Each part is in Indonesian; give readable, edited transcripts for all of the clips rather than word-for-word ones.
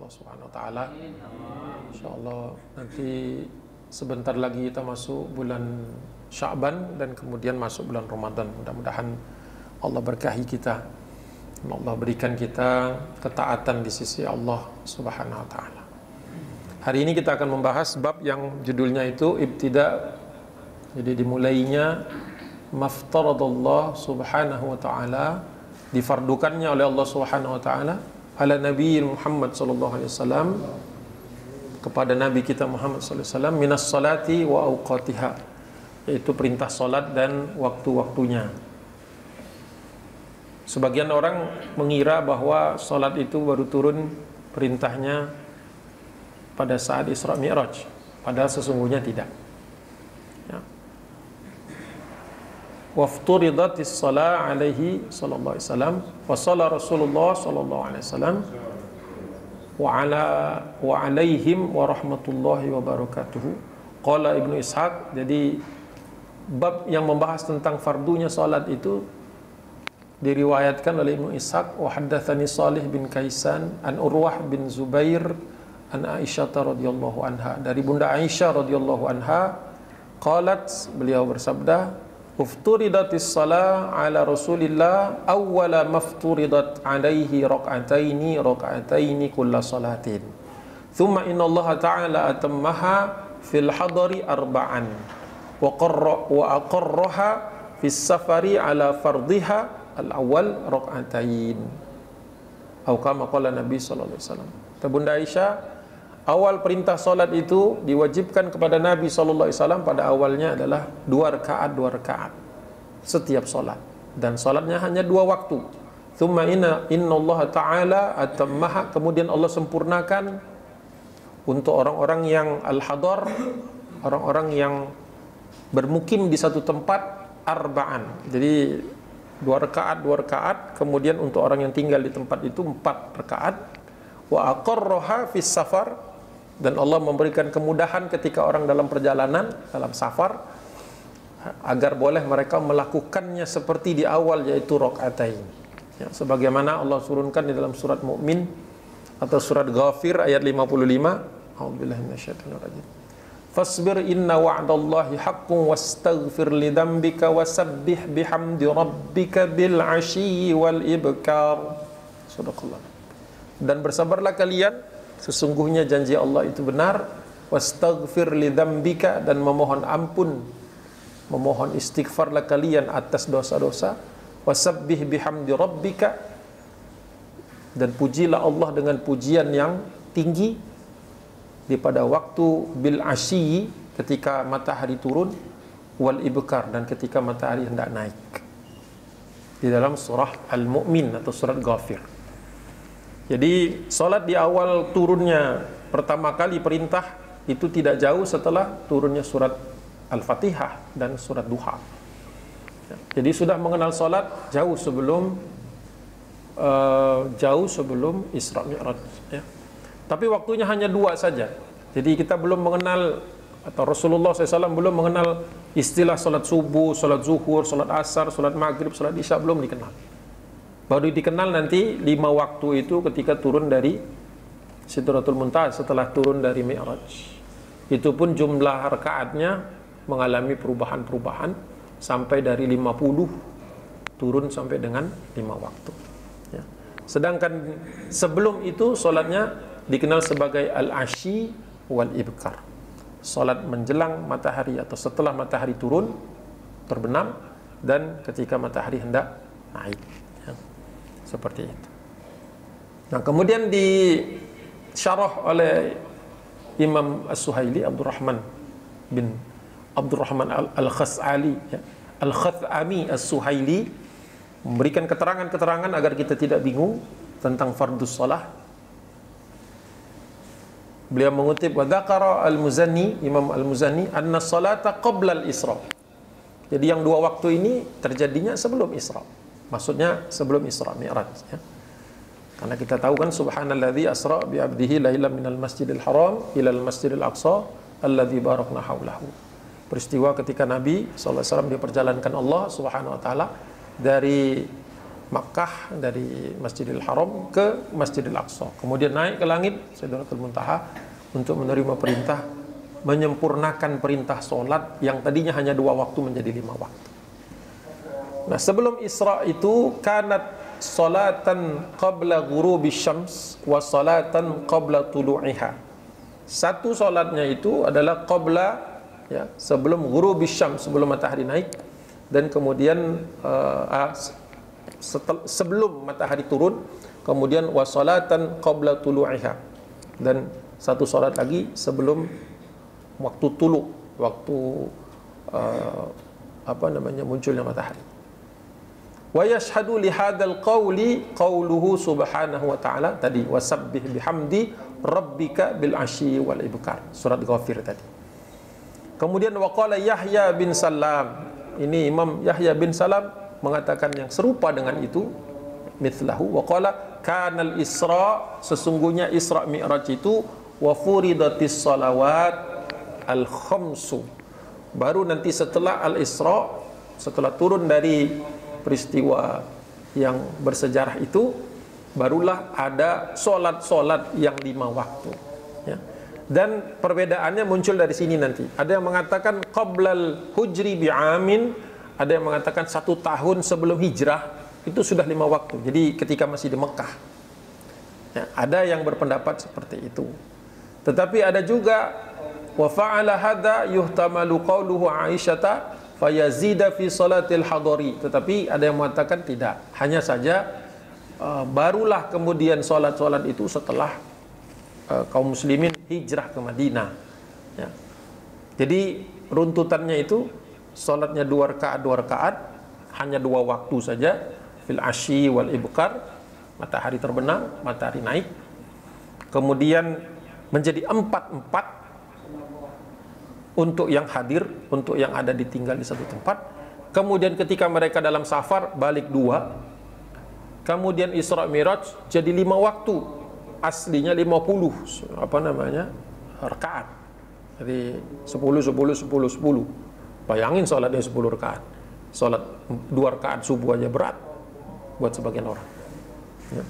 Allah Subhanahu wa taala. Insyaallah nanti sebentar lagi kita masuk bulan Sya'ban dan kemudian masuk bulan Ramadan. Mudah-mudahan Allah berkahi kita. Allah berikan kita ketaatan di sisi Allah Subhanahu wa taala. Hari ini kita akan membahas bab yang judulnya itu ibtida. Jadi dimulainya maftaradallah Subhanahu wa taala, difardukannya oleh Allah Subhanahu wa taala ala Nabi Muhammad sallallahu alaihi wasallam, kepada Nabi kita Muhammad sallallahu alaihi wasallam, minas salati wa awqatiha, yaitu perintah salat dan waktu-waktunya. Sebagian orang mengira bahwa salat itu baru turun perintahnya pada saat Isra Mi'raj, padahal sesungguhnya tidak. Ya. Wafturidatis shalah alaihi sallallahu alaihi wasallam wa shalla Rasulullah sallallahu alaihi wasallam wa alaihim wa rahmatullahi wa barakatuhu. Qala Ibnu Ishaq. Jadi bab yang membahas tentang fardunya salat itu diriwayatkan oleh Ibnu Ishaq, wa haddatsani Shalih bin Kaisan an Urwah bin Zubair an Aisyah radhiyallahu anha, dari Bunda Aisyah radhiyallahu anha, qalat, beliau bersabda, ufturidatis salah ala Rasulillah awwala mafturidat alaihi raka'ataini kulla salatin thumma inna Allah ta'ala atammaha fil hadari arba'an wa aqarraha fis safari ala fardiha al-awwal raka'atain atau kama qala Nabi sallallahu alaihi wasallam. Bunda Aisyah, awal perintah salat itu diwajibkan kepada Nabi sallallahu alaihi wasallam pada awalnya adalah 2 rakaat setiap salat, dan salatnya hanya 2 waktu. Tsumma innallaha ta'ala atammaha, kemudian Allah sempurnakan untuk orang-orang yang al-hadar, orang-orang yang bermukim di satu tempat, arba'an. Jadi 2 rakaat, kemudian untuk orang yang tinggal di tempat itu 4 rakaat. Wa aqarraha fis safar, dan Allah memberikan kemudahan ketika orang dalam perjalanan, dalam safar, agar boleh mereka melakukannya seperti di awal, yaitu rakaatain. Ya, sebagaimana Allah turunkan di dalam surat Mukmin atau surat Ghafir ayat 55. A'udzubillahi minasyaitonir rajim. Fasbir inna wa'dallahi haqqun wastaghfir lidzambika wasabbih bihamdi rabbika bil 'ashyi wal ibkar. Shadaqallah. Dan bersabarlah kalian, sesungguhnya janji Allah itu benar. Wastaghfir lidzambika, dan memohon ampun, memohon istighfarlah kalian atas dosa-dosa. Wasabbih bihamdi rabbika, dan pujilah Allah dengan pujian yang tinggi di pada waktu bil asyi, ketika matahari turun, wal ibkar, dan ketika matahari hendak naik, di dalam surah Al-Mu'min atau surat Ghafir. Jadi salat di awal turunnya pertama kali perintah itu tidak jauh setelah turunnya surat Al-Fatihah dan surat Duha. Jadi sudah mengenal salat jauh sebelum Isra Mi'raj. Ya. Tapi waktunya hanya 2 saja. Jadi kita belum mengenal, atau Rasulullah SAW belum mengenal istilah salat subuh, salat zuhur, salat asar, salat maghrib, salat isya, belum dikenal. Baru dikenal nanti 5 waktu itu ketika turun dari Sidratul Muntaha, setelah turun dari Mi'raj. Itu pun jumlah rakaatnya mengalami perubahan-perubahan sampai dari 50 turun sampai dengan 5 waktu. Ya. Sedangkan sebelum itu solatnya dikenal sebagai al-asyi wal ibkar. Solat menjelang matahari atau setelah matahari turun, terbenam, dan ketika matahari hendak naik. Ya. Seperti itu. Nah, kemudian disyarah oleh Imam As-Suhaili, Abdurrahman bin Abdurrahman Al-Khas'ali, ya. Al-Khathami As-Suhaili, memberikan keterangan-keterangan agar kita tidak bingung tentang fardus shalah. Beliau mengutip, wa dzakara Al-Muzanni, Imam Al-Muzanni, anna salata qabla al-Isra. Jadi yang 2 waktu ini terjadinya sebelum Isra. Maksudnya sebelum Isra Mi'raj, ya. Karena kita tahu kan, subhanalladzi asra bi 'abdihi lailan minal masjidil haram ilal masjidil aqsa alladzi barakna haulahu. Peristiwa ketika Nabi SAW diperjalankan Allah Subhanahu wa taala dari Makkah, dari Masjidil Haram ke Masjidil Aqsa. Kemudian naik ke langit Sidratul Muntaha untuk menerima perintah menyempurnakan perintah solat yang tadinya hanya 2 waktu menjadi 5 waktu. Nah, sebelum Isra itu kanat salatan qabla ghurubi syams wa salatan qabla tulu'iha. Satu solatnya itu adalah qabla, ya, sebelum ghurubi syams, sebelum matahari naik, dan kemudian sebelum matahari turun, kemudian wa salatan qabla tulu'iha, dan satu solat lagi sebelum waktu tulu, waktu munculnya matahari. Wa yashhadu li hadzal qawli qawluhu subhanahu wa ta'ala tadi, wasabbih bihamdi rabbika bil asyi wal ibkar, surat Ghafir tadi. Kemudian waqala Yahya bin Salam, ini Imam Yahya bin Salam mengatakan yang serupa dengan itu, mithlahu, waqala kanal Isra, sesungguhnya Isra Mi'raj itu, wa furidatis salawat al khamsu, baru nanti setelah al Isra, setelah turun dari peristiwa yang bersejarah itu, barulah ada solat-solat yang 5 waktu, ya. Dan perbedaannya muncul dari sini nanti. Ada yang mengatakan qablal hujri bi'amin, ada yang mengatakan 1 tahun sebelum hijrah itu sudah 5 waktu. Jadi ketika masih di Mekah, ya, ada yang berpendapat seperti itu. Tetapi ada juga wa fa'ala hadza yuhtamalu qawluhu Aisyata fayazida fi salatil hadari, tetapi ada yang mengatakan tidak, hanya saja barulah kemudian solat-solat itu setelah kaum muslimin hijrah ke Madinah, ya. Jadi runtutannya itu solatnya 2 rakaat, hanya 2 waktu saja, fil asyi wal ibkar, matahari terbenam, matahari naik, kemudian menjadi 4 untuk yang hadir, untuk yang ada ditinggal di satu tempat. Kemudian ketika mereka dalam safar, balik 2. Kemudian Isra Mi'raj jadi 5 waktu, aslinya 50 rakaat. Jadi 10 10 10 10. Bayangin sholatnya 10 rakaat. Sholat 2 rakaat subuh aja berat buat sebagian orang, ya.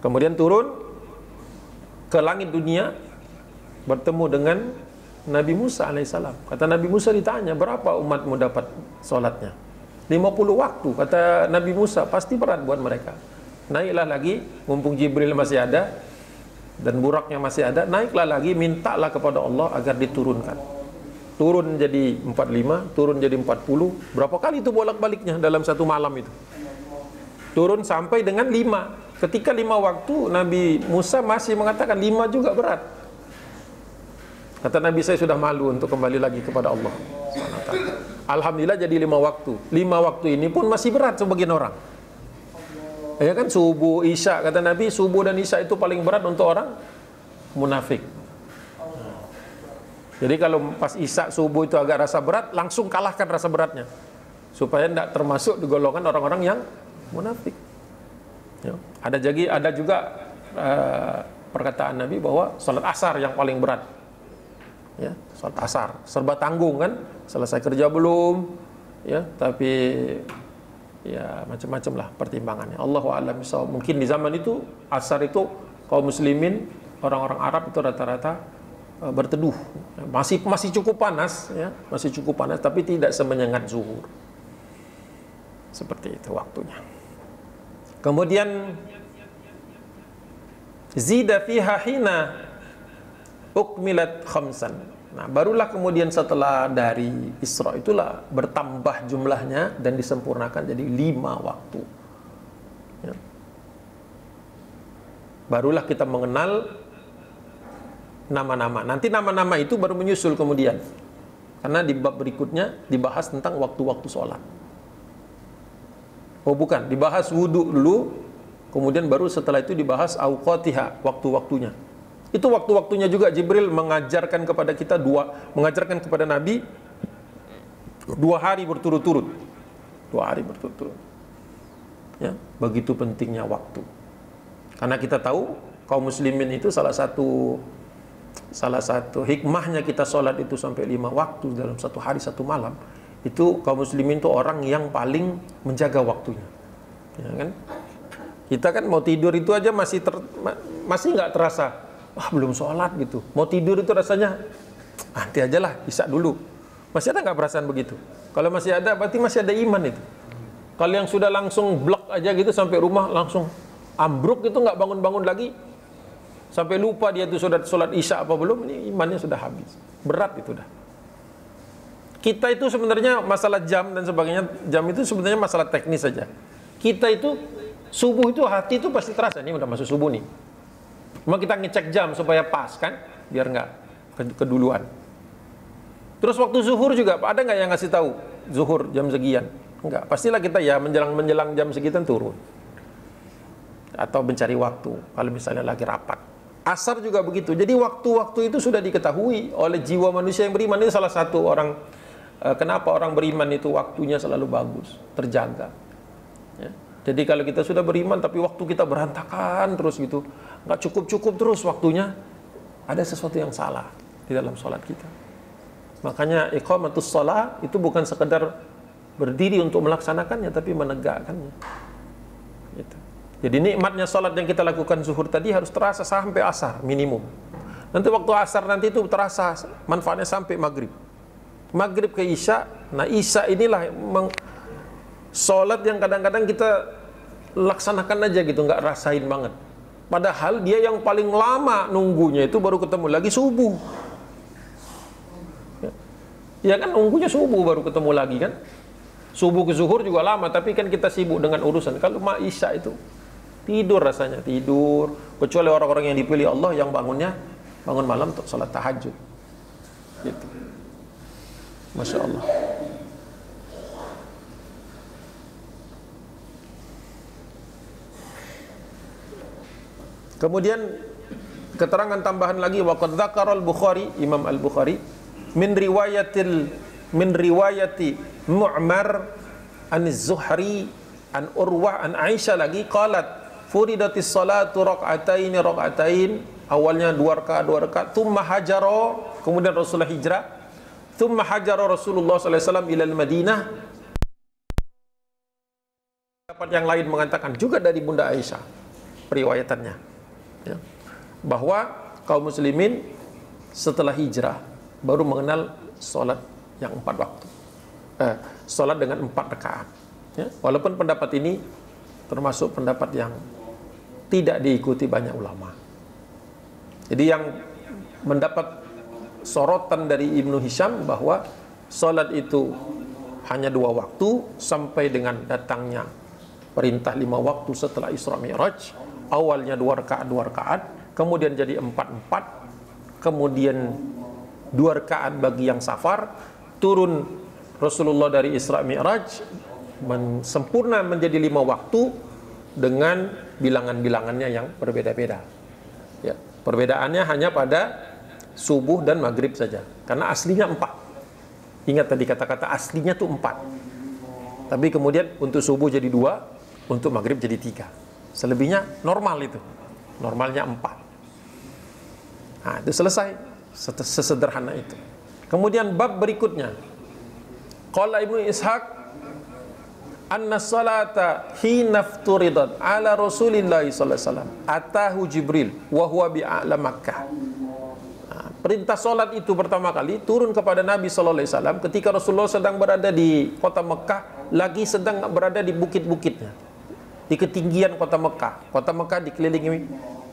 Kemudian turun ke langit dunia, bertemu dengan Nabi Musa alaihissalam. Kata Nabi Musa, ditanya, berapa umatmu dapat solatnya? 50 waktu. Kata Nabi Musa, pasti berat buat mereka. Naiklah lagi, mumpung Jibril masih ada dan buraknya masih ada, naiklah lagi, mintalah kepada Allah agar diturunkan. Turun jadi 45, turun jadi 40. Berapa kali itu bolak-baliknya dalam satu malam itu? Turun sampai dengan 5. Ketika 5 waktu, Nabi Musa masih mengatakan 5 juga berat. Kata Nabi, saya sudah malu untuk kembali lagi kepada Allah. Alhamdulillah jadi 5 waktu. 5 waktu ini pun masih berat sebagian orang. Ya kan, subuh, isya, kata Nabi, subuh dan isya itu paling berat untuk orang munafik. Jadi kalau pas isya subuh itu agak rasa berat, langsung kalahkan rasa beratnya, supaya tidak termasuk di golongan orang-orang yang munafik. Ya. Ada juga perkataan Nabi bahwa salat asar yang paling berat. Ya, salat asar serba tanggung kan, selesai kerja belum, ya, tapi ya macam-macam lah pertimbangannya. Allahu a'lam bishawab. Mungkin di zaman itu asar itu kaum muslimin, orang-orang Arab itu rata-rata berteduh, masih cukup panas, ya, masih cukup panas, tapi tidak semenyengat zuhur. Seperti itu waktunya. Kemudian zida fiha hina ukmilat khamsan. Nah, barulah kemudian setelah dari Isra itulah bertambah jumlahnya dan disempurnakan jadi 5 waktu, ya. Barulah kita mengenal nama-nama. Nanti nama-nama itu baru menyusul kemudian, karena di bab berikutnya dibahas tentang waktu-waktu sholat. Oh bukan, dibahas wudhu dulu, kemudian baru setelah itu dibahas awqatiha, waktu-waktunya. Itu waktu-waktunya juga Jibril mengajarkan kepada kita mengajarkan kepada Nabi 2 hari berturut-turut. 2 hari berturut-turut. Ya, begitu pentingnya waktu. Karena kita tahu kaum muslimin itu salah satu hikmahnya kita sholat itu sampai 5 waktu dalam 1 hari 1 malam. Itu kaum muslimin itu orang yang paling menjaga waktunya. Ya kan? Kita kan mau tidur itu aja masih nggak terasa, wah belum sholat gitu. Mau tidur itu rasanya, nanti aja lah, isya dulu. Masih ada nggak perasaan begitu? Kalau masih ada, berarti masih ada iman itu. Kalau yang sudah langsung blok aja gitu sampai rumah langsung ambruk itu, nggak bangun-bangun lagi, sampai lupa dia itu sudah sholat isya apa belum, ini imannya sudah habis. Berat itu dah. Kita itu sebenarnya masalah jam dan sebagainya, jam itu sebenarnya masalah teknis saja. Kita itu subuh itu hati itu pasti terasa, ini udah masuk subuh nih. Cuma kita ngecek jam supaya pas kan, biar nggak keduluan. Terus waktu zuhur juga ada nggak yang ngasih tahu zuhur jam sekian? Enggak, pastilah kita ya menjelang jam segitu turun. Atau mencari waktu kalau misalnya lagi rapat. Asar juga begitu. Jadi waktu-waktu itu sudah diketahui oleh jiwa manusia yang beriman. Ini salah satu orang kenapa orang beriman itu waktunya selalu bagus, terjaga. Ya. Jadi kalau kita sudah beriman tapi waktu kita berantakan terus gitu, nggak cukup terus waktunya, ada sesuatu yang salah di dalam sholat kita. Makanya iqamatus shalah itu bukan sekedar berdiri untuk melaksanakannya, tapi menegakkannya. Gitu. Jadi nikmatnya sholat yang kita lakukan zuhur tadi harus terasa sampai asar minimum. Nanti waktu asar nanti itu terasa manfaatnya sampai maghrib. Maghrib ke isya. Nah isya inilah sholat yang kadang-kadang kita laksanakan aja gitu, nggak rasain banget. Padahal dia yang paling lama nunggunya itu baru ketemu lagi subuh. Ya kan nunggunya subuh baru ketemu lagi kan. Subuh ke zuhur juga lama, tapi kan kita sibuk dengan urusan. Kalau isya itu tidur rasanya, tidur. Kecuali orang-orang yang dipilih Allah yang bangun malam untuk salat tahajud. Gitu. Masya Allah. Kemudian keterangan tambahan lagi, waqad dzakara al-Bukhari, Imam Al-Bukhari min riwayati Mu'mar an-Zuhri an Urwah an Aisyah lagi qalat furidatis salatu raq'atain awalnya 2 rakaat thumma hajara, kemudian Rasulullah hijrah, thumma hajara Rasulullah sallallahu alaihi wasallam ila al-Madinah. Dapat yang lain mengatakan juga dari Bunda Aisyah periwayatannya ya, bahwa kaum muslimin setelah hijrah baru mengenal sholat yang 4 waktu, sholat dengan 4 rakaat ya. Walaupun pendapat ini termasuk pendapat yang tidak diikuti banyak ulama. Jadi yang mendapat sorotan dari Ibnu Hisham bahwa sholat itu hanya 2 waktu sampai dengan datangnya perintah 5 waktu setelah Isra Mi'raj. Awalnya 2 rakaat, kemudian jadi 4, kemudian 2 rakaat bagi yang safar, turun Rasulullah dari Isra Mi'raj, sempurna menjadi 5 waktu dengan bilangan-bilangannya yang berbeda-beda. Ya, perbedaannya hanya pada subuh dan maghrib saja, karena aslinya 4. Ingat tadi kata-kata aslinya tuh 4. Tapi kemudian untuk subuh jadi 2, untuk maghrib jadi 3. Selebihnya normal itu. Normalnya 4. Nah, itu selesai. Sesederhana itu. Kemudian bab berikutnya. Qala Ibnu Ishaq anna salata hina fturidat ala Rasulillah sallallahu alaihi wasallam atahu Jibril wa huwa bi a'la Makkah. Nah, perintah salat itu pertama kali turun kepada Nabi sallallahu alaihi wasallam ketika Rasulullah sedang berada di kota Mekah, lagi sedang berada di bukit-bukitnya, di ketinggian kota Mekah. Kota Mekah dikelilingi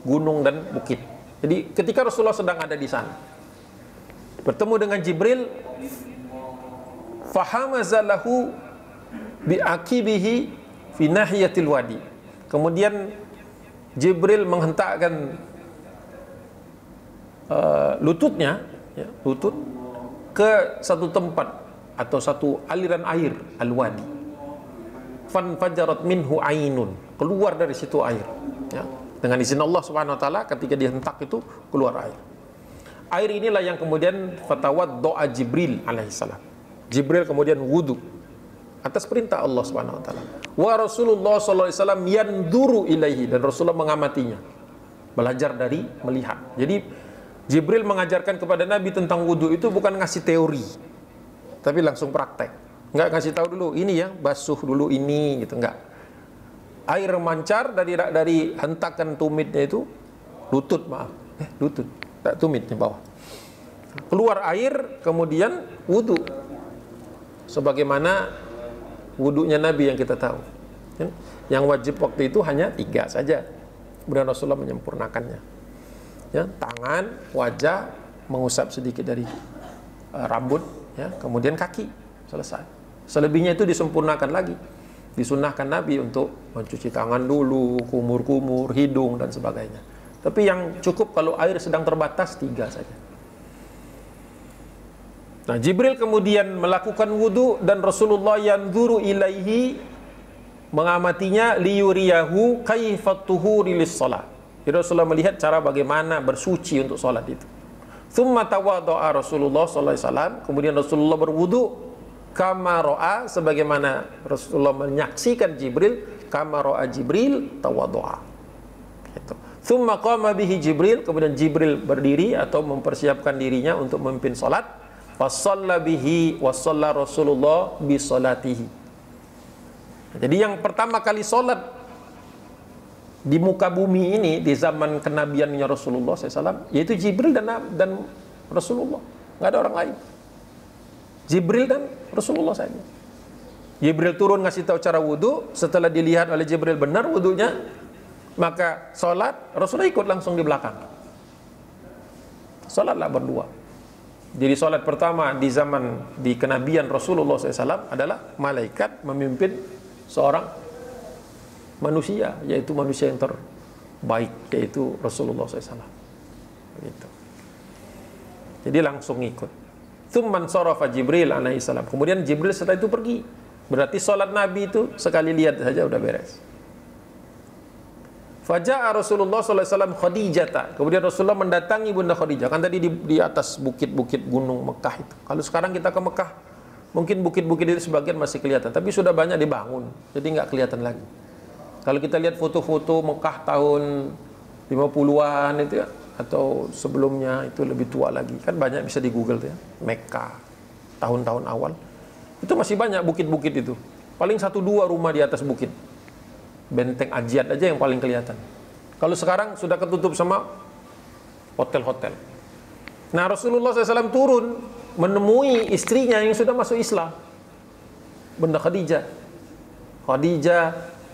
gunung dan bukit. Jadi ketika Rasulullah sedang ada di sana, bertemu dengan Jibril, fahamazalahu bi'aqibihi fi nahiyatil wadi. Kemudian Jibril menghentakkan lututnya, ya, lutut ke satu tempat atau satu aliran air, al-wadi. Fanfajarat minhu ainun, keluar dari situ air. Ya. Dengan izin Allah Subhanahu wa taala, ketika dihentak itu keluar air. Air inilah yang kemudian fatawaddo'a Jibril alaihissalam. Jibril kemudian wudu atas perintah Allah Subhanahu wa taala. Wa Rasulullah sallallahu alaihi wasallam yanduru ilaihi, dan Rasulullah mengamatinya. Belajar dari melihat. Jadi Jibril mengajarkan kepada Nabi tentang wudu itu bukan ngasih teori, tapi langsung praktek. Enggak ngasih tahu dulu ini ya, basuh dulu ini gitu, enggak. Air mancar dari hentakan tumitnya itu, lutut, lutut, tak tumitnya bawah. Keluar air, kemudian wudu. Sebagaimana wudunya Nabi yang kita tahu. Yang wajib waktu itu hanya 3 saja. Kemudian Rasulullah menyempurnakannya. Ya, tangan, wajah, mengusap sedikit dari rambut, ya, kemudian kaki, selesai. Selebihnya itu disempurnakan lagi. Disunnahkan Nabi untuk mencuci tangan dulu, kumur-kumur, hidung dan sebagainya. Tapi yang cukup kalau air sedang terbatas 3 saja. Nah, Jibril kemudian melakukan wudu dan Rasulullah yanzuru ilaihi, mengamatinya, liyuriyahu kaifat tuhuri lis-shalah. Jadi Rasulullah melihat cara bagaimana bersuci untuk salat itu. Tsumma tawaddaa Rasulullah sallallahu alaihi wasallam, kemudian Rasulullah berwudu kama ra'a, sebagaimana Rasulullah menyaksikan Jibril, kama ra'a Jibril tawaddaa. Gitu. Tsumma qama bihi Jibril, kemudian Jibril berdiri atau mempersiapkan dirinya untuk memimpin salat. Fasalla bihi wa shalla Rasulullah bi salatihi. Jadi yang pertama kali salat di muka bumi ini di zaman kenabiannya Rasulullah SAW, yaitu Jibril dan Rasulullah, nggak ada orang lain. Jibril dan Rasulullah saja. Jibril turun ngasih tahu cara wudu. Setelah dilihat oleh Jibril benar wudunya, maka sholat, Rasulullah ikut langsung di belakang. Sholatlah berdua. Jadi sholat pertama di zaman di kenabian Rasulullah SAW adalah malaikat memimpin seorang manusia, yaitu manusia yang terbaik, yaitu Rasulullah SAW. Gitu. Jadi langsung ikut. Tsumman sarafa Jibril alaihi salam. Kemudian Jibril setelah itu pergi. Berarti sholat Nabi itu sekali lihat saja udah beres. Faja'a Rasulullah sallallahu alaihi wasallam Khadijata. Kemudian Rasulullah mendatangi Bunda Khadijah. Kan tadi di atas bukit-bukit gunung Mekah itu. Kalau sekarang kita ke Mekah, mungkin bukit-bukit itu sebagian masih kelihatan, tapi sudah banyak dibangun, jadi nggak kelihatan lagi. Kalau kita lihat foto-foto Mekah tahun 50-an itu ya, atau sebelumnya itu lebih tua lagi, kan banyak bisa di Google tuh ya, Mekah tahun-tahun awal itu masih banyak bukit-bukit itu, paling 1-2 rumah di atas bukit, benteng Ajiat aja yang paling kelihatan. Kalau sekarang sudah ketutup sama hotel-hotel. Nah, Rasulullah SAW turun menemui istrinya yang sudah masuk Islam, Bunda Khadijah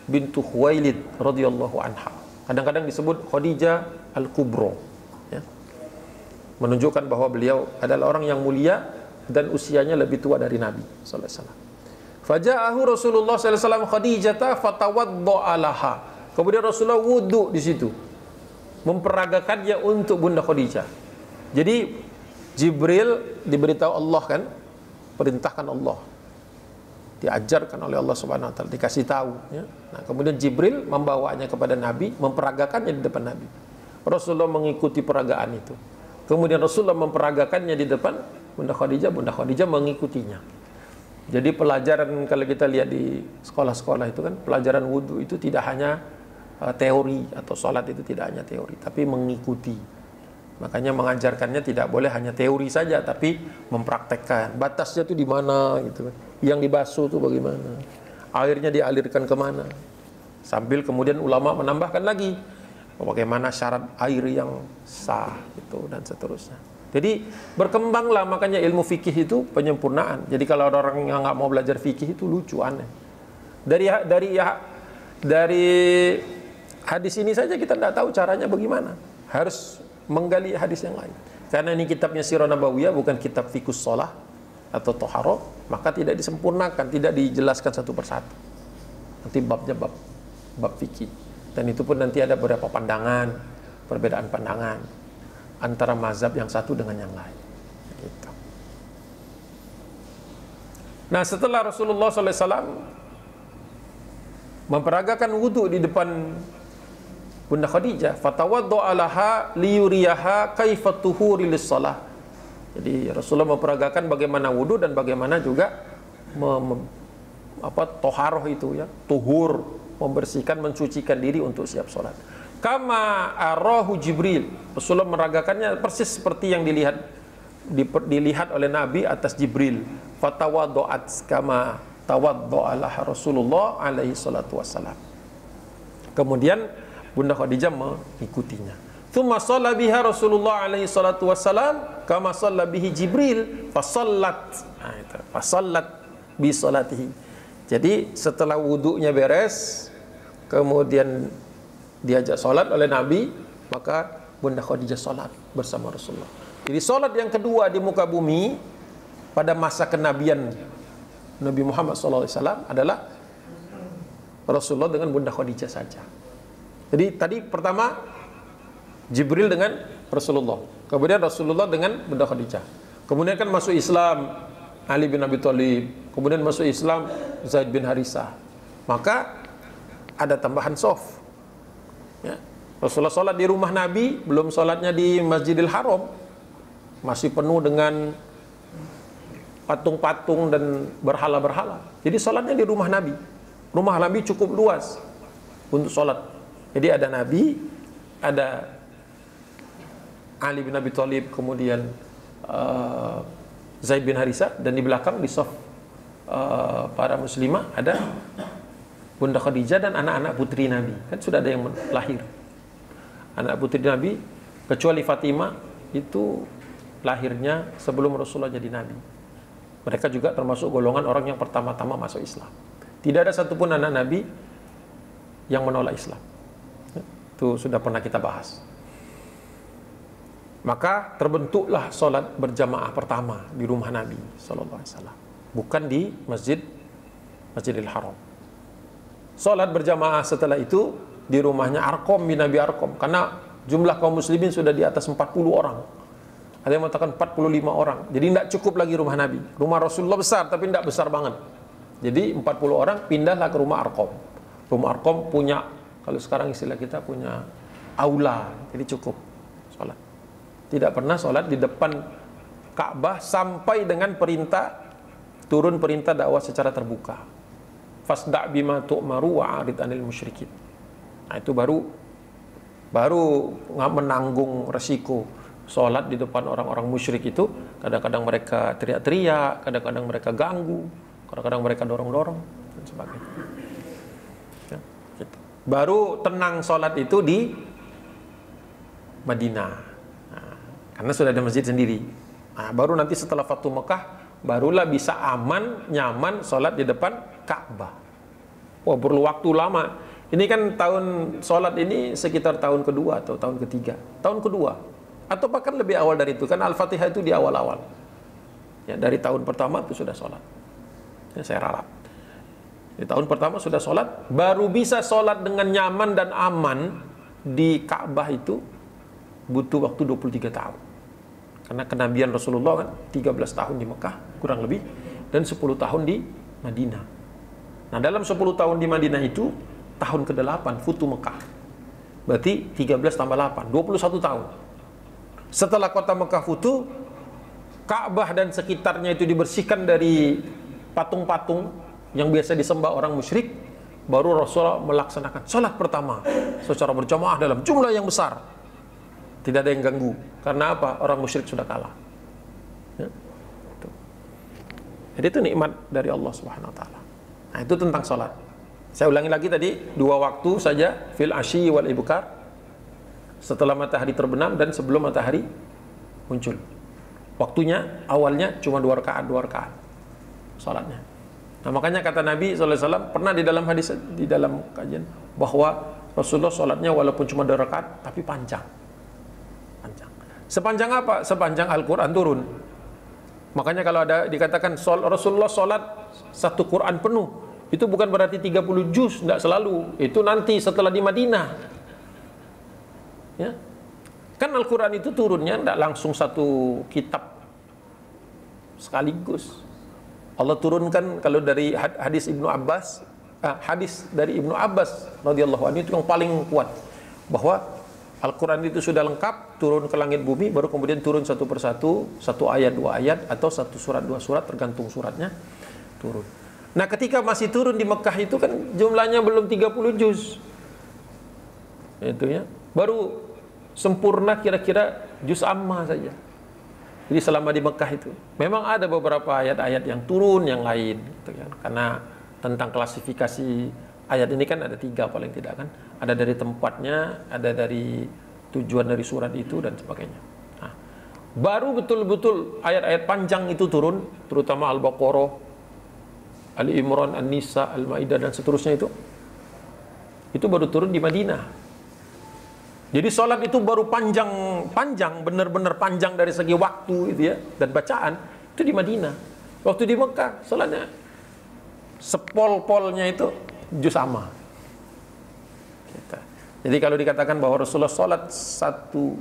bintu Khuwailid radhiyallahu anha. Kadang-kadang disebut Khadijah Al-Kubra, ya. Menunjukkan bahwa beliau adalah orang yang mulia dan usianya lebih tua dari Nabi sallallahu alaihi wasallam. Faja'ahu Rasulullah sallallahu alaihi wasallam Khadijata fatawadda'a laha. Kemudian Rasulullah wudu di situ, memperagakannya untuk Bunda Khadijah. Jadi Jibril diberitahu Allah, kan, perintahkan Allah, diajarkan oleh Allah Subhanahu wa taala, dikasih tahu, ya. Nah, kemudian Jibril membawanya kepada Nabi, memperagakannya di depan Nabi. Rasulullah mengikuti peragaan itu. Kemudian Rasulullah memperagakannya di depan Bunda Khadijah mengikutinya. Jadi pelajaran kalau kita lihat di sekolah-sekolah itu kan, pelajaran wudhu itu tidak hanya teori, atau sholat itu tidak hanya teori, tapi mengikuti. Makanya mengajarkannya tidak boleh hanya teori saja, tapi mempraktekkan. Batasnya itu di mana gitu kan. Yang dibasuh itu bagaimana, airnya dialirkan kemana, sambil kemudian ulama menambahkan lagi bagaimana syarat air yang sah itu dan seterusnya. Jadi berkembanglah, makanya ilmu fikih itu penyempurnaan. Jadi kalau ada orang yang nggak mau belajar fikih itu lucu, aneh. Dari hadis ini saja kita tidak tahu caranya bagaimana, harus menggali hadis yang lain. Karena ini kitabnya Sirah Nabawiyah, bukan kitab fikus sholah atau toharoh, maka tidak disempurnakan, tidak dijelaskan satu persatu. Nanti babnya bab fikih, dan itu pun nanti ada beberapa pandangan, perbedaan pandangan antara mazhab yang satu dengan yang lain. Gitu. Nah, setelah Rasulullah SAW memperagakan wudhu di depan Bunda Khadijah, fatawadda'a laha liyuriyaha kaifat tuhuri lis-shalah. Jadi Rasulullah memperagakan bagaimana wudhu dan bagaimana juga toharoh itu, ya, tuhur, membersihkan, mensucikan diri untuk siap sholat. Kama arahu Jibril, Rasulullah meragakannya persis seperti yang dilihat oleh Nabi atas Jibril. Fatawaddo'at kama tawaddo'alah Rasulullah alaihi salatu wassalam. Kemudian Bunda Khadijah mengikutinya. Tsumma shalla biha Rasulullah alaihi salatu wassalam kama shalla bihi Jibril fasallat. Nah, itu fasallat bi salatihi. Jadi setelah wudunya beres, kemudian diajak salat oleh Nabi, maka Bunda Khadijah salat bersama Rasulullah. Jadi salat yang kedua di muka bumi pada masa kenabian Nabi Muhammad SAW adalah Rasulullah dengan Bunda Khadijah saja. Jadi tadi pertama Jibril dengan Rasulullah, kemudian Rasulullah dengan Bunda Khadijah. Kemudian kan masuk Islam Ali bin Abi Thalib, kemudian masuk Islam Zaid bin Harisah. Maka ada tambahan soft. Ya. Rasulullah sholat di rumah Nabi, belum sholatnya di Masjidil Haram, masih penuh dengan patung-patung dan berhala-berhala. Jadi sholatnya di rumah Nabi. Rumah Nabi cukup luas untuk sholat. Jadi ada Nabi, ada Ali bin Abi Thalib, kemudian Zaid bin Harisah, dan di belakang di soft para muslimah ada Bunda Khadijah dan anak-anak putri Nabi. Kan sudah ada yang lahir. Anak putri Nabi, kecuali Fatimah, itu lahirnya sebelum Rasulullah jadi Nabi. Mereka juga termasuk golongan orang yang pertama-tama masuk Islam. Tidak ada satupun anak Nabi yang menolak Islam. Itu sudah pernah kita bahas. Maka terbentuklah solat berjamaah pertama di rumah Nabi SAW, bukan di Masjidil Haram. Solat berjamaah setelah itu di rumahnya Arqam bin Abi Arqam, karena jumlah kaum muslimin sudah di atas 40 orang. Ada yang mengatakan 45 orang. Jadi tidak cukup lagi rumah Nabi. Rumah Rasulullah besar, tapi tidak besar banget. Jadi 40 orang pindahlah ke rumah Arqam. Rumah Arqam punya, kalau sekarang istilah kita, punya aula. Jadi cukup sholat. Tidak pernah sholat di depan Ka'bah sampai dengan turun perintah dakwah secara terbuka. Fasda' bima tu'maru wa'arid anil musyrikin. Nah, itu baru menanggung resiko. Sholat di depan orang-orang musyrik itu, kadang-kadang mereka teriak-teriak, kadang-kadang mereka ganggu, kadang-kadang mereka dorong-dorong, dan sebagainya. Ya, gitu. Baru tenang sholat itu di Madinah. Nah, karena sudah ada masjid sendiri. Nah, baru nanti setelah Fatu Mekah, barulah bisa aman, nyaman sholat di depan Ka'bah. Wah, perlu waktu lama. Ini kan sholat ini sekitar tahun kedua atau tahun ketiga. Tahun kedua. Atau bahkan lebih awal dari itu, kan Al-Fatihah itu di awal-awal. Ya, dari tahun pertama itu sudah sholat. Ya, saya ralat. Di tahun pertama sudah sholat, baru bisa sholat dengan nyaman dan aman di Ka'bah itu butuh waktu 23 tahun. Karena kenabian Rasulullah kan 13 tahun di Mekah, kurang lebih, dan 10 tahun di Madinah. Nah, dalam 10 tahun di Madinah itu, tahun ke-8, Futu Mekah. Berarti 13 tambah 8, 21 tahun. Setelah kota Mekah futuh, Ka'bah dan sekitarnya itu dibersihkan dari patung-patung yang biasa disembah orang musyrik, baru Rasulullah melaksanakan sholat pertama secara berjamaah dalam jumlah yang besar. Tidak ada yang ganggu. Karena apa? Orang musyrik sudah kalah. Ya, itu. Jadi itu nikmat dari Allah Subhanahu Wa Taala. Nah, itu tentang sholat. Saya ulangi lagi tadi, 2 waktu saja, fil asyi wal ibkar, setelah matahari terbenam dan sebelum matahari muncul. Waktunya awalnya cuma 2 rakaat salatnya. Nah, makanya kata Nabi SAW pernah di dalam hadis, di dalam kajian, bahwa Rasulullah salatnya walaupun cuma 2 rakaat tapi panjang. Sepanjang apa? Sepanjang Al-Quran turun. Makanya kalau ada dikatakan Rasulullah salat 1 Quran penuh, itu bukan berarti 30 juz, tidak selalu. Itu nanti setelah di Madinah. Ya. Kan Al-Quran itu turunnya tidak langsung 1 kitab sekaligus. Allah turunkan, kalau dari hadis Ibnu Abbas, hadis dari Ibnu Abbas radhiyallahu anhu itu yang paling kuat, bahwa Al-Quran itu sudah lengkap, turun ke langit bumi, baru kemudian turun 1 persatu, 1 ayat 2 ayat, atau 1 surat 2 surat, tergantung suratnya, turun. Nah, ketika masih turun di Mekah itu kan jumlahnya belum 30 juz. Itu ya. Baru sempurna kira-kira juz amma saja. Jadi selama di Mekah itu memang ada beberapa ayat-ayat yang turun yang lain gitu kan. Karena tentang klasifikasi ayat ini kan ada 3 paling tidak kan. Ada dari tempatnya, ada dari tujuan dari surat itu dan sebagainya. Nah, baru betul-betul ayat-ayat panjang itu turun, terutama Al-Baqarah, Ali Imran, An-Nisa, Al-Maidah dan seterusnya itu baru turun di Madinah. Jadi sholat itu baru panjang, benar-benar panjang dari segi waktu itu ya, dan bacaan itu di Madinah. Waktu di Mekah sholatnya sepol-polnya itu juz amma. Jadi kalau dikatakan bahwa Rasulullah sholat satu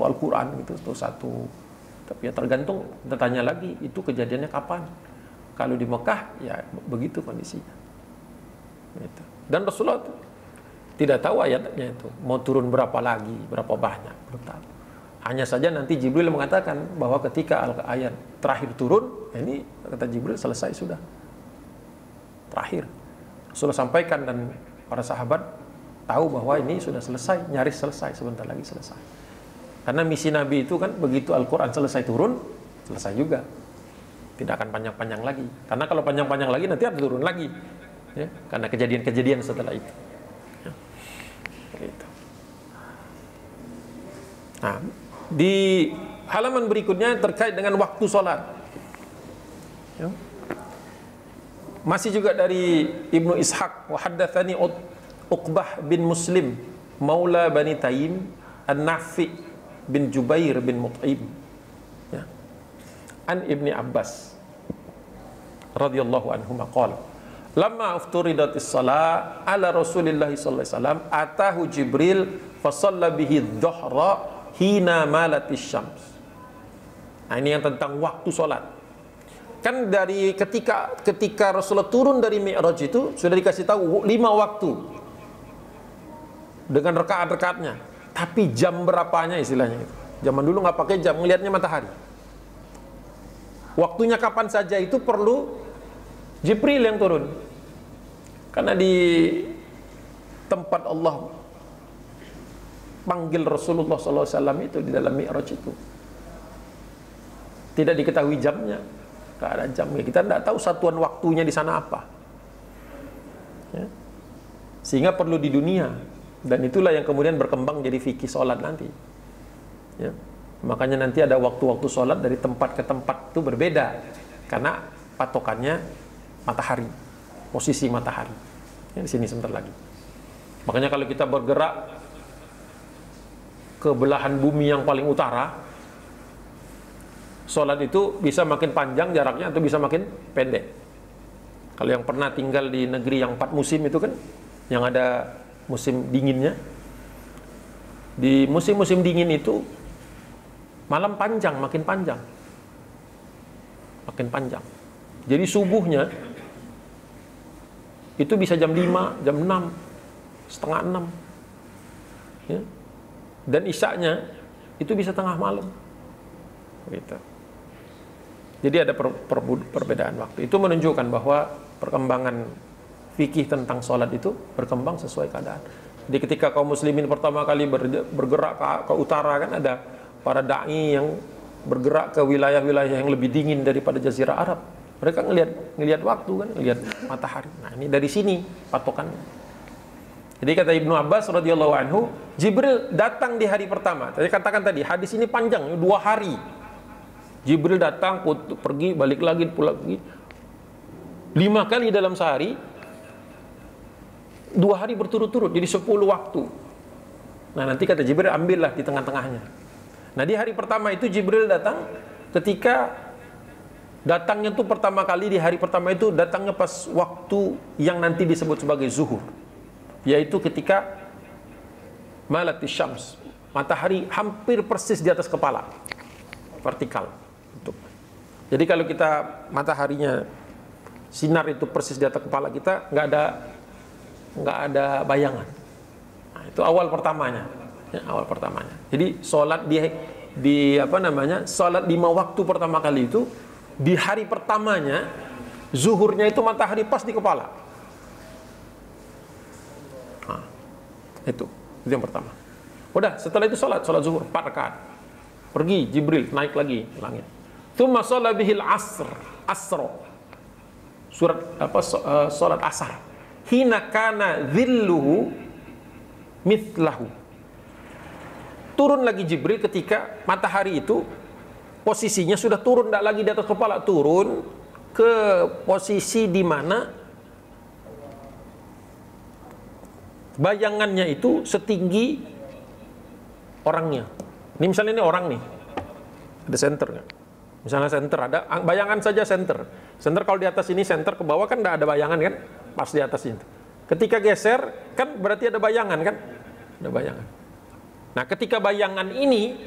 Al-Quran gitu, atau satu, tapi ya tergantung, bertanya lagi itu kejadiannya kapan. Kalau di Mekah ya begitu kondisinya. Gitu. Dan Rasulullah tidak tahu ayatnya itu mau turun berapa lagi, berapa banyak, belum tahu. Hanya saja nanti Jibril mengatakan bahwa ketika ayat terakhir turun, ini kata Jibril selesai sudah. Terakhir. Rasulullah sampaikan dan para sahabat tahu bahwa ini sudah selesai, nyaris selesai, sebentar lagi selesai. Karena misi Nabi itu kan begitu Al-Quran selesai turun, selesai juga. Tidak akan panjang-panjang lagi. Karena kalau panjang-panjang lagi nanti ada turun lagi. Ya, karena kejadian-kejadian setelah itu. Gitu. Nah, di halaman berikutnya terkait dengan waktu sholat. Ya. Masih juga dari Ibnu Ishaq, wa haddatsani Uqbah bin Muslim, maula Bani Taim, An-Nafi bin Jubair bin Mut'im. Ya. An Ibni Abbas radhiyallahu anhu qala lamma ufturidatis shalah ala Rasulillah sallallahu alaihi wasallam atahu Jibril fa shalla bihi dhuhra hina malatis syams. Nah, ini yang tentang waktu salat. Kan dari ketika Rasulullah turun dari Mi'raj itu sudah dikasih tahu 5 waktu dengan rakaat-rakaatnya. Tapi jam berapanya istilahnya itu. Zaman dulu nggak pakai jam, ngelihatnya matahari. Waktunya kapan saja itu perlu Jibril yang turun. Karena di tempat Allah panggil Rasulullah SAW itu di dalam Mi'raj itu tidak diketahui jamnya, nggak ada jamnya. Kita tidak tahu satuan waktunya di sana apa. Ya. Sehingga perlu di dunia, dan itulah yang kemudian berkembang jadi fikih sholat nanti. Ya. Makanya nanti ada waktu-waktu sholat dari tempat ke tempat itu berbeda karena patokannya matahari, posisi matahari. Ya, di sini sebentar lagi. Makanya kalau kita bergerak ke belahan bumi yang paling utara, sholat itu bisa makin panjang jaraknya atau bisa makin pendek. Kalau yang pernah tinggal di negeri yang 4 musim itu kan, yang ada musim dinginnya, di musim-musim dingin itu malam panjang, makin panjang, makin panjang. Jadi subuhnya itu bisa jam 5, jam 6, setengah 6. Ya. Dan isyaknya itu bisa tengah malam. Gitu. Jadi ada perbedaan waktu. Itu menunjukkan bahwa perkembangan fikih tentang sholat itu berkembang sesuai keadaan. Jadi ketika kaum muslimin pertama kali bergerak ke utara, kan ada para da'i yang bergerak ke wilayah-wilayah yang lebih dingin daripada Jazirah Arab. Mereka ngelihat waktu kan, ngelihat matahari. Nah, ini dari sini patokannya. Jadi kata Ibnu Abbas radhiyallahu anhu, Jibril datang di hari pertama. Saya katakan tadi, hadis ini panjang, 2 hari. Jibril datang, pergi, balik lagi, pulang lagi. 5 kali dalam sehari, 2 hari berturut-turut, jadi 10 waktu. Nah, nanti kata Jibril, ambillah di tengah-tengahnya. Nah, di hari pertama itu Jibril datang, ketika datangnya tuh pertama kali di hari pertama itu datangnya pas waktu yang nanti disebut sebagai zuhur, yaitu ketika malatis syams, matahari hampir persis di atas kepala, vertikal. Jadi kalau kita mataharinya sinar itu persis di atas kepala kita, nggak ada bayangan. Nah, itu awal pertamanya, ya, awal pertamanya. Jadi sholat sholat 5 waktu pertama kali itu di hari pertamanya, zuhurnya itu matahari pas di kepala. Nah, itu yang pertama. Udah, setelah itu sholat zuhur 4 rakaat. Pergi Jibril naik lagi ke langit. Tsumma shalla bihil asro. salat asar. Hina kana dhilluhu mithlahu. Turun lagi Jibril ketika matahari itu posisinya sudah turun, tidak lagi di atas kepala, turun ke posisi di mana bayangannya itu setinggi orangnya. Ini misalnya ini orang nih, ada center kan? Misalnya center, ada bayangan saja center. Center kalau di atas ini center ke bawah kan tidak ada bayangan kan? Pas di atas itu. Ketika geser kan berarti ada bayangan kan? Ada bayangan. Nah, ketika bayangan ini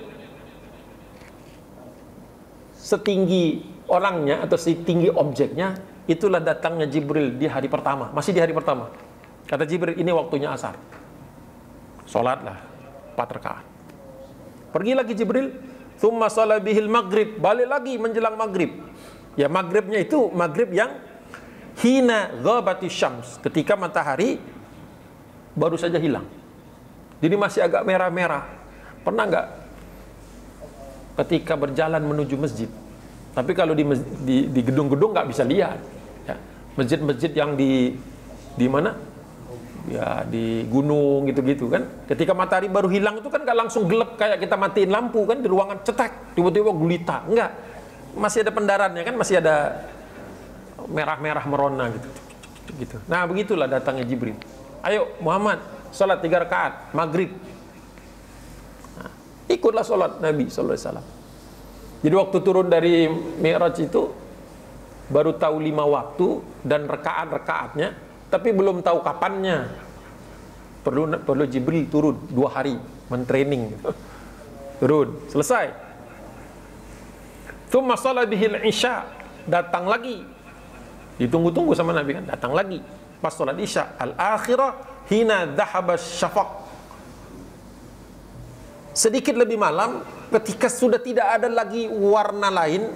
setinggi orangnya atau setinggi objeknya, itulah datangnya Jibril di hari pertama. Masih di hari pertama. Kata Jibril, ini waktunya asar. Sholatlah 4 rakaat. Pergi lagi Jibril, thumma shala bihil maghrib, balik lagi menjelang maghrib. Ya, maghribnya itu maghrib yang hina ghabati syams, ketika matahari baru saja hilang. Jadi masih agak merah-merah. Pernah nggak ketika berjalan menuju masjid? Tapi kalau di gedung-gedung nggak bisa lihat. Ya, masjid-masjid yang di mana? Ya di gunung gitu-gitu kan. Ketika matahari baru hilang itu kan nggak langsung gelap kayak kita matiin lampu kan di ruangan, cetek, tiba-tiba gulita. Enggak. Masih ada pendarannya kan, masih ada merah-merah merona gitu. Nah, begitulah datangnya Jibril. Ayo Muhammad, salat 3 rakaat maghrib. Nah, ikutlah salat Nabi sallallahu alaihi wasallam. Jadi waktu turun dari Mi'raj itu baru tahu 5 waktu dan rakaat-rakaatnya, tapi belum tahu kapannya. Perlu Jibril turun 2 hari mentraining. Turun, selesai. Tsumma shalla bihil isya, datang lagi. Ditunggu-tunggu sama Nabi kan, datang lagi. Pas salat isya, al-akhirah hina dhahaba syafaq. Sedikit lebih malam, ketika sudah tidak ada lagi warna lain,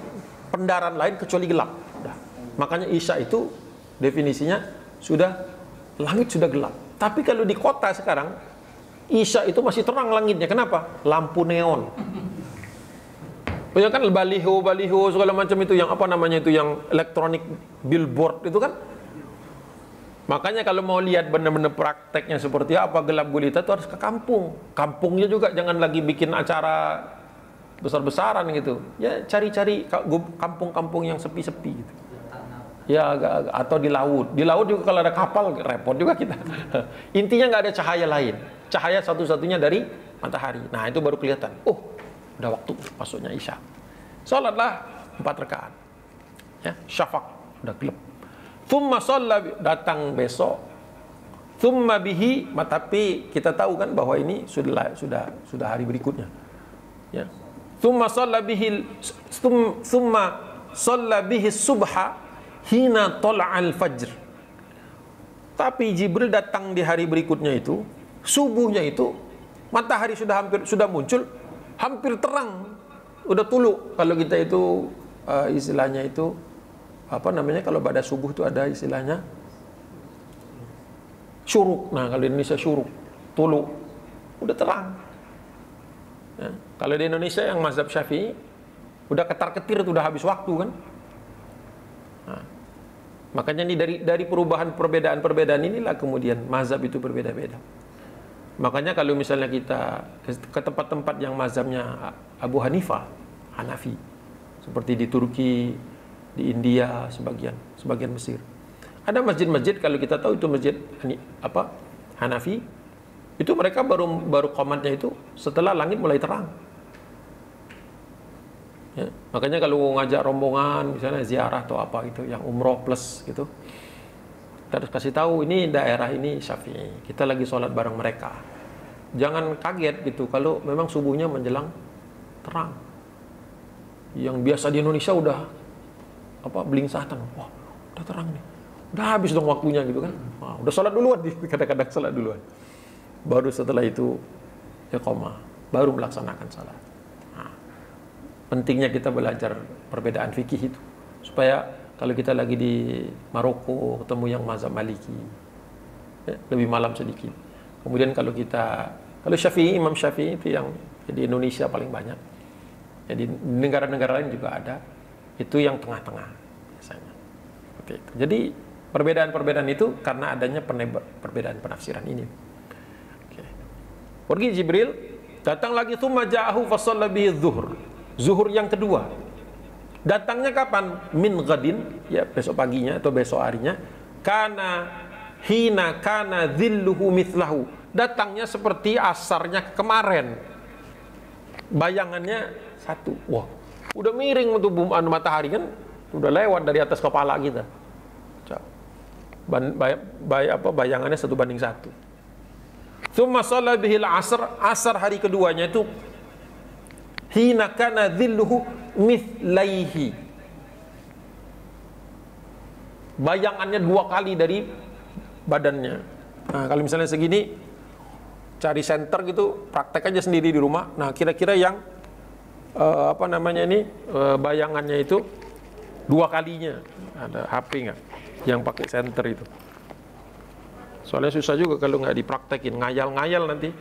pendaran lain kecuali gelap. Makanya isya itu definisinya sudah langit sudah gelap. Tapi kalau di kota sekarang isya itu masih terang langitnya. Kenapa? Lampu neon. Ya kan baliho segala macam itu, yang apa namanya itu, yang elektronik billboard itu kan. Makanya kalau mau lihat benar-benar prakteknya seperti apa gelap gulita itu harus ke kampung. Kampungnya juga jangan lagi bikin acara besar-besaran gitu. Ya cari-cari kampung-kampung yang sepi-sepi gitu. Ya agak, atau di laut. Di laut juga kalau ada kapal repot juga kita. Intinya nggak ada cahaya lain. Cahaya satu-satunya dari matahari. Nah, itu baru kelihatan. Oh, udah waktu masuknya isya. Salatlah 4 rakaat. Ya, syafaq udah gelap. Tsumma shalla, datang besok. Tsumma bihi, tapi kita tahu kan bahwa ini sudah hari berikutnya. Ya. Tsumma shalla bihi subha hina tola'al fajr. Tapi Jibril datang di hari berikutnya itu, subuhnya itu matahari sudah muncul, hampir terang, udah tulu. Kalau kita itu istilahnya itu apa namanya, kalau pada subuh itu ada istilahnya syuruk. Nah, kalau di Indonesia syuruk, tulu, udah terang. Ya. Kalau di Indonesia yang mazhab Syafi'i udah ketar-ketir, itu udah habis waktu kan. Nah, makanya ini dari perbedaan-perbedaan inilah kemudian mazhab itu berbeda-beda. Makanya kalau misalnya kita ke tempat-tempat yang mazhabnya Abu Hanifah, Hanafi, seperti di Turki, di India, sebagian Mesir, ada masjid-masjid, kalau kita tahu itu masjid Hanafi, itu mereka baru qomatnya itu setelah langit mulai terang. Ya, makanya kalau ngajak rombongan misalnya ziarah atau apa gitu, yang umroh plus gitu, kita harus kasih tahu ini daerah ini Syafi'i, kita lagi sholat bareng mereka. Jangan kaget gitu kalau memang subuhnya menjelang terang. Yang biasa di Indonesia udah beling satan, wah udah terang nih, udah habis dong waktunya gitu kan. Wah, udah sholat duluan, kadang-kadang sholat duluan. Baru setelah itu iqamah, baru melaksanakan sholat. Pentingnya kita belajar perbedaan fikih itu, supaya kalau kita lagi di Maroko ketemu yang mazhab Maliki, ya, lebih malam sedikit. Kemudian kalau Syafi'i, Imam Syafi'i itu yang di Indonesia paling banyak. Jadi negara-negara lain juga ada. Itu yang tengah-tengah biasanya. Seperti itu. Jadi perbedaan-perbedaan itu karena adanya perbedaan penafsiran ini. Oke. Pergi Jibril, datang lagi tsumma ja'ahu fa shalla bihi zuhur. Zuhur yang kedua. Datangnya kapan? Min ghadin, ya besok paginya atau besok harinya. Hina kana dhilluhu mithlahu. Datangnya seperti asarnya kemarin. Bayangannya satu. Wah, udah miring untuk matahari kan, udah lewat dari atas kepala kita. Bayangannya 1:1. Tsumma shalla bihil asar hari keduanya itu hina kana dhilluhu mithlaihi. Bayangannya 2 kali dari badannya. Nah, kalau misalnya segini, cari center gitu, praktek aja sendiri di rumah. Nah, kira-kira yang bayangannya itu 2 kalinya. Ada HP nggak yang pakai center itu? Soalnya susah juga kalau nggak dipraktekin, ngayal-ngayal nanti.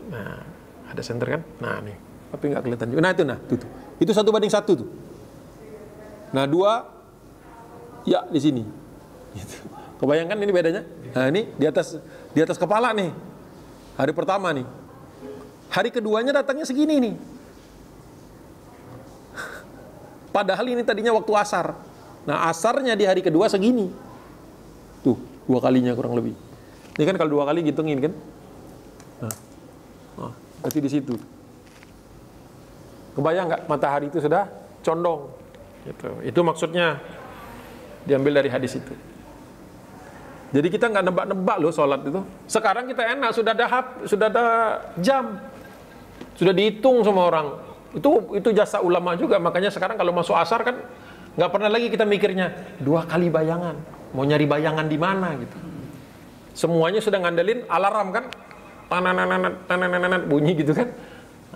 Nah, ada center kan? Nah, nih, tapi nggak kelihatan juga. Nah, tuh. Itu 1:1 tuh. Nah, 2 ya di sini. Gitu. Kebayangkan ini bedanya? Nah, ini di atas kepala nih. Hari pertama nih. Hari keduanya datangnya segini nih. Padahal ini tadinya waktu asar. Nah, asarnya di hari kedua segini. Tuh, 2 kalinya kurang lebih. Ini kan kalau 2 kali gitungin kan? Nah, berarti di situ. Kebayang nggak matahari itu sudah condong? Gitu. Itu maksudnya diambil dari hadis itu. Jadi kita nggak nebak-nebak loh sholat itu. Sekarang kita enak, sudah ada jam, sudah dihitung sama orang. Itu jasa ulama juga. Makanya sekarang kalau masuk asar kan nggak pernah lagi kita mikirnya 2 kali bayangan. Mau nyari bayangan di mana gitu. Semuanya sudah ngandelin alarm kan, tananananat bunyi gitu kan.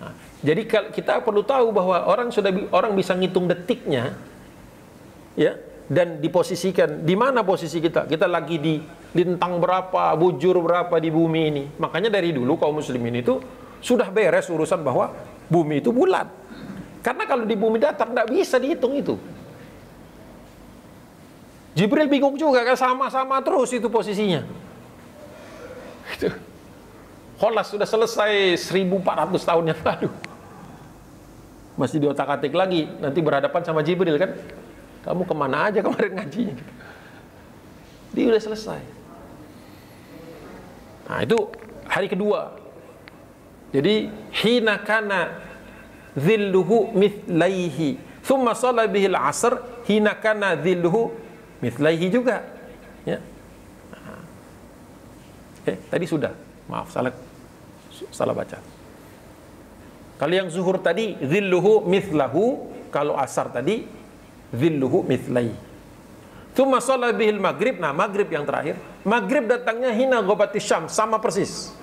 Nah, jadi kita perlu tahu bahwa orang bisa ngitung detiknya, ya. Dan diposisikan di mana posisi kita lagi di lintang berapa, bujur berapa di bumi ini. Makanya dari dulu kaum muslimin itu sudah beres urusan bahwa bumi itu bulat, karena kalau di bumi datar tidak bisa dihitung itu. Jibril bingung juga kan, sama-sama terus itu posisinya. Kholas sudah selesai 1400 tahun yang lalu, masih diotak-atik lagi, nanti berhadapan sama Jibril kan. Kamu kemana aja kemarin ngajinya? Dia udah selesai. Nah, itu hari kedua. Jadi hina kana dhilluhu mithlaihi. Tsumma shalla bihil asr hina kana dhilluhu mithlaihi juga. Ya. Nah. Tadi sudah. Maaf, salah baca. Kalau yang zuhur tadi dhilluhu mithlahu, kalau asar tadi dhilluhu mithlai. Tsumma shalla bihil maghrib. Nah, maghrib yang terakhir. Maghrib datangnya hina ghabatis syams, sama persis.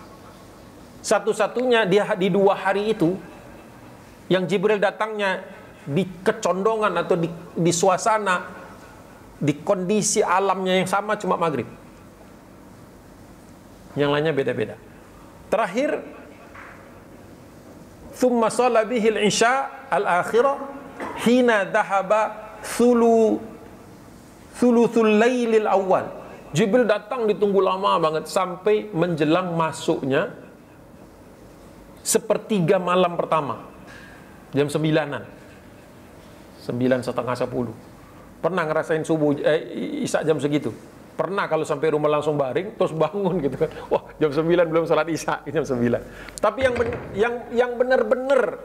Satu-satunya di 2 hari itu yang Jibril datangnya di kecondongan atau di suasana, di kondisi alamnya yang sama, cuma maghrib. Yang lainnya beda-beda. Terakhir, tsumma shalla bihil isya al-akhirah hina dhahaba thuluthul lailil awal. Jibril datang ditunggu lama banget sampai menjelang masuknya 1/3 malam pertama, jam 9-an, 9:30, 10. Pernah ngerasain subuh isya jam segitu? Pernah kalau sampai rumah langsung baring terus bangun gitu kan, wah jam 9 belum salat isya, jam 9. Tapi yang benar-benar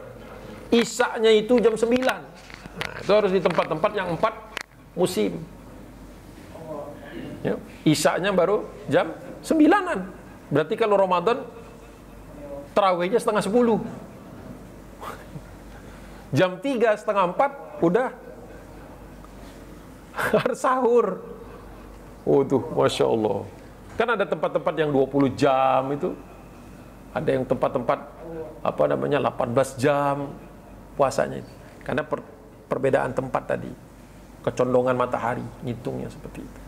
isyanya itu jam 9. Nah, itu harus di tempat-tempat yang 4 musim. Ya, isyanya baru jam 9-an. Berarti kalau Ramadan tarawihnya 3:30. Jam 3, setengah 4 udah harus sahur. Oh tuh, Masya Allah. Kan ada tempat-tempat yang 20 jam itu. Ada yang tempat-tempat 18 jam puasanya itu. Karena perbedaan tempat tadi, kecondongan matahari, ngitungnya seperti itu.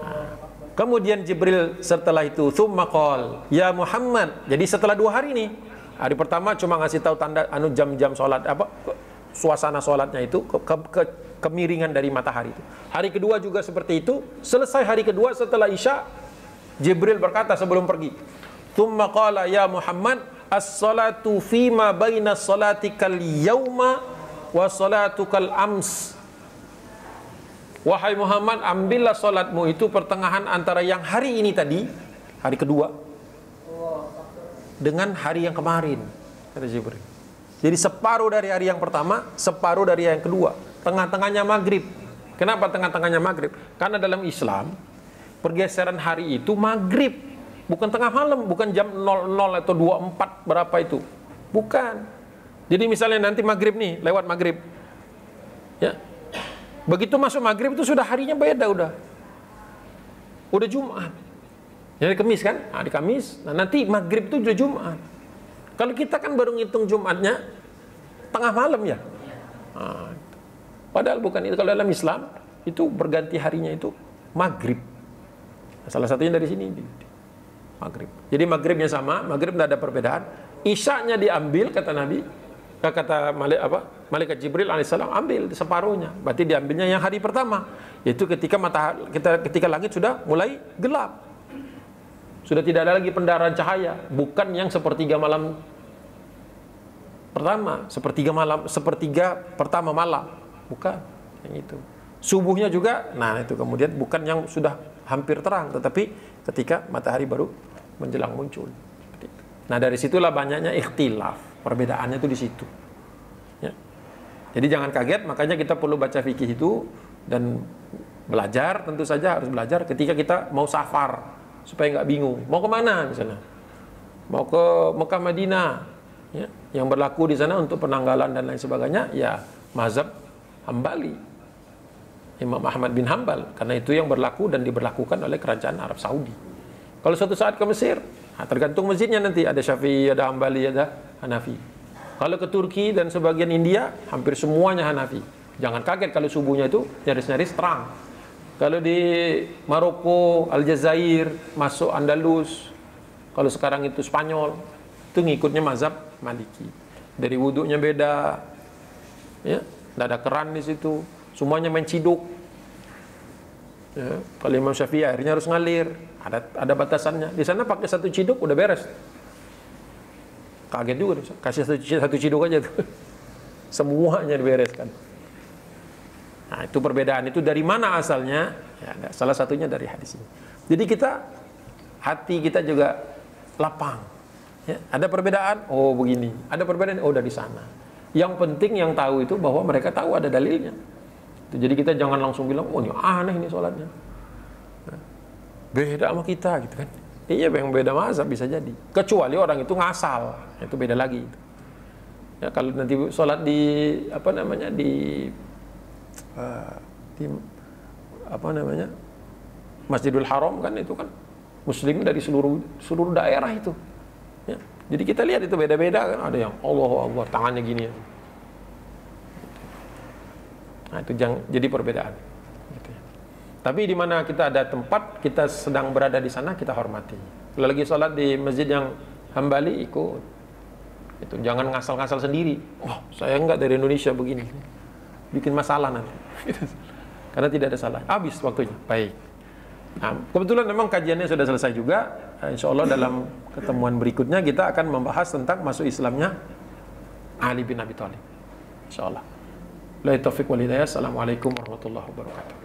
Nah, kemudian Jibril setelah itu tsumma qol ya Muhammad. Jadi setelah 2 hari nih, hari pertama cuma ngasih tahu tanda jam-jam sholat, suasana sholatnya itu kemiringan dari matahari itu. Hari kedua juga seperti itu. Selesai hari kedua setelah Isya, Jibril berkata sebelum pergi, "Tsumma qala ya Muhammad, as-salatu fima baina salatikal yauma wa salatukal ams." Wahai Muhammad, ambillah salatmu itu pertengahan antara yang hari ini tadi, hari kedua, dengan hari yang kemarin, kata Jibril. Jadi separuh dari hari yang pertama, separuh dari yang kedua. Tengah-tengahnya maghrib. Kenapa tengah-tengahnya maghrib? Karena dalam Islam, pergeseran hari itu maghrib. Bukan tengah malam, bukan jam 00 atau 24 berapa itu. Bukan. Jadi misalnya nanti maghrib nih, lewat maghrib. Ya. Begitu masuk maghrib itu sudah harinya beda udah. Udah Jumat. Jadi Kamis kan? Nah, di Kamis. Nah, nanti maghrib itu udah Jumat. Kalau kita kan baru ngitung Jumatnya tengah malam ya. Nah, padahal bukan itu. Kalau dalam Islam itu berganti harinya itu maghrib. Salah satunya dari sini maghrib. Jadi maghribnya sama, maghrib tidak ada perbedaan. Isyanya diambil kata Nabi, kata Malaikat Jibril alaihissalam, ambil separuhnya. Berarti diambilnya yang hari pertama, yaitu ketika ketika langit sudah mulai gelap. Sudah tidak ada lagi pendarahan cahaya, bukan yang sepertiga malam pertama, sepertiga pertama malam, bukan yang itu. Subuhnya juga, nah itu kemudian bukan yang sudah hampir terang, tetapi ketika matahari baru menjelang muncul. Nah dari situlah banyaknya ikhtilaf, perbedaannya itu di situ. Ya. Jadi jangan kaget, makanya kita perlu baca fikih itu dan belajar, tentu saja harus belajar ketika kita mau safar. Supaya nggak bingung, mau kemana misalnya, mau ke Mekah Madinah, ya, yang berlaku di sana untuk penanggalan dan lain sebagainya, ya mazhab Hambali, Imam Ahmad bin Hambal, karena itu yang berlaku dan diberlakukan oleh kerajaan Arab Saudi. Kalau suatu saat ke Mesir, nah, tergantung masjidnya nanti, ada Syafi'i, ada Hambali, ada Hanafi. Kalau ke Turki dan sebagian India, hampir semuanya Hanafi. Jangan kaget kalau subuhnya itu nyaris-nyaris terang. Kalau di Maroko, Aljazair, masuk Andalus, kalau sekarang itu Spanyol, itu ngikutnya mazhab Maliki. Dari wudhunya beda, ya, tidak ada keran di situ, semuanya main ciduk. Ya, kalau Imam Syafi'i akhirnya harus ngalir, ada batasannya. Di sana pakai satu ciduk udah beres. Kaget juga, kasih satu ciduk aja tuh, semuanya dibereskan. Nah, itu perbedaan itu dari mana asalnya? Ya, salah satunya dari hadis ini. Jadi hati kita juga lapang. Ya, ada perbedaan, oh begini. Ada perbedaan, oh dari sana. Yang penting yang tahu itu bahwa mereka tahu ada dalilnya. Jadi kita jangan langsung bilang, oh ini aneh ini sholatnya. Nah, beda sama kita gitu kan. Iya, yang beda mazhab bisa jadi. Kecuali orang itu ngasal, itu beda lagi. Ya, kalau nanti sholat di Masjidil Haram kan itu kan muslim dari seluruh daerah itu. Ya. Jadi kita lihat itu beda-beda kan, ada yang Allahu Akbar tangannya gini. Nah itu jadi perbedaan. Gitu ya. Tapi di mana kita ada tempat kita sedang berada di sana kita hormati. Kalau lagi sholat di masjid yang Hambali ikut. Itu jangan ngasal-ngasal sendiri. Oh saya enggak dari Indonesia begini. Bikin masalah nanti. Karena tidak ada salah. Habis waktunya. Baik. Nah, kebetulan memang kajiannya sudah selesai juga. Insya Allah dalam ketemuan berikutnya kita akan membahas tentang masuk Islamnya Ali bin Abi Thalib. Insya Allah. Assalamualaikum warahmatullahi wabarakatuh.